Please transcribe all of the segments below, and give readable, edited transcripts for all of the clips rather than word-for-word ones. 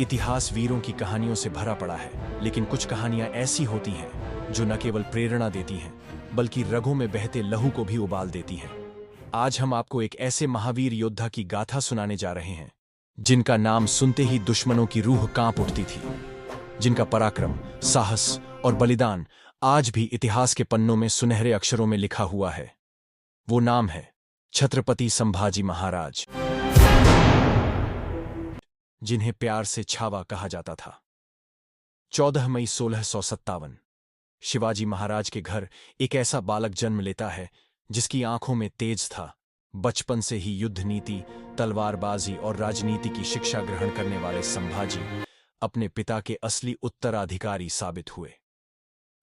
इतिहास वीरों की कहानियों से भरा पड़ा है, लेकिन कुछ कहानियां ऐसी होती हैं जो न केवल प्रेरणा देती हैं, बल्कि रगों में बहते लहू को भी उबाल देती हैं। आज हम आपको एक ऐसे महावीर योद्धा की गाथा सुनाने जा रहे हैं, जिनका नाम सुनते ही दुश्मनों की रूह कांप उठती थी, जिनका पराक्रम, साहस और बलिदान आज भी इतिहास के पन्नों में सुनहरे अक्षरों में लिखा हुआ है। वो नाम है छत्रपति संभाजी महाराज, जिन्हें प्यार से छावा कहा जाता था। 14 मई 1657 शिवाजी महाराज के घर एक ऐसा बालक जन्म लेता है जिसकी आंखों में तेज था। बचपन से ही युद्ध नीति, तलवारबाजी और राजनीति की शिक्षा ग्रहण करने वाले संभाजी अपने पिता के असली उत्तराधिकारी साबित हुए।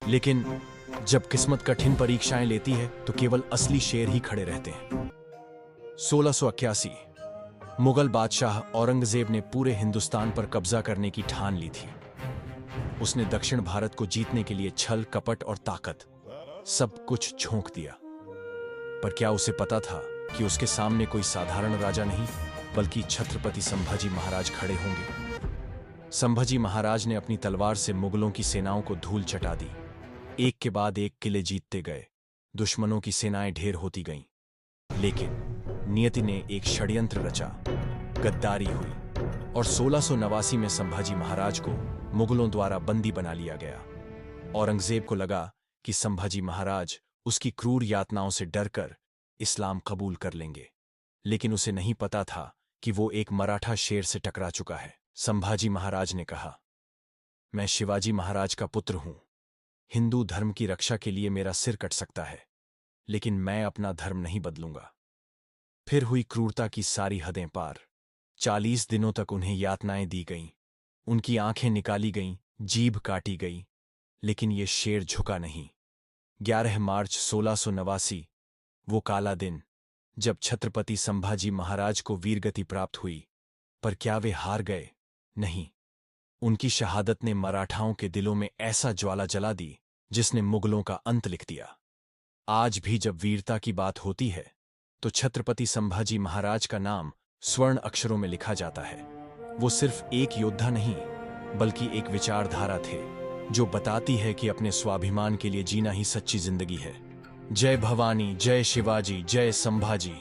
लेकिन जब किस्मत कठिन परीक्षाएं लेती है तो केवल असली शेर ही खड़े रहते हैं। 1681 मुगल बादशाह औरंगजेब ने पूरे हिंदुस्तान पर कब्जा करने की ठान ली थी। उसने दक्षिण भारत को जीतने के लिए छल, कपट और ताकत सब कुछ झोंक दिया। पर क्या उसे पता था कि उसके सामने कोई साधारण राजा नहीं, बल्कि छत्रपति संभाजी महाराज खड़े होंगे। संभाजी महाराज ने अपनी तलवार से मुगलों की सेनाओं को धूल चटा दी। एक के बाद एक किले जीतते गए, दुश्मनों की सेनाएं ढेर होती गईं। लेकिन नियति ने एक षड्यंत्र रचा, गद्दारी हुई और 1689 में संभाजी महाराज को मुगलों द्वारा बंदी बना लिया गया। औरंगजेब को लगा कि संभाजी महाराज उसकी क्रूर यातनाओं से डरकर इस्लाम कबूल कर लेंगे, लेकिन उसे नहीं पता था कि वो एक मराठा शेर से टकरा चुका है। संभाजी महाराज ने कहा, मैं शिवाजी महाराज का पुत्र हूं। हिंदू धर्म की रक्षा के लिए मेरा सिर कट सकता है, लेकिन मैं अपना धर्म नहीं बदलूंगा। फिर हुई क्रूरता की सारी हदें पार। 40 दिनों तक उन्हें यातनाएं दी गईं, उनकी आंखें निकाली गईं, जीभ काटी गई, लेकिन ये शेर झुका नहीं। 11 मार्च 1689 वो काला दिन जब छत्रपति संभाजी महाराज को वीरगति प्राप्त हुई। पर क्या वे हार गए? नहीं, उनकी शहादत ने मराठाओं के दिलों में ऐसा ज्वाला जला दी जिसने मुगलों का अंत लिख दिया। आज भी जब वीरता की बात होती है तो छत्रपति संभाजी महाराज का नाम स्वर्ण अक्षरों में लिखा जाता है। वो सिर्फ एक योद्धा नहीं, बल्कि एक विचारधारा थे जो बताती है कि अपने स्वाभिमान के लिए जीना ही सच्ची जिंदगी है। जय भवानी, जय शिवाजी, जय संभाजी।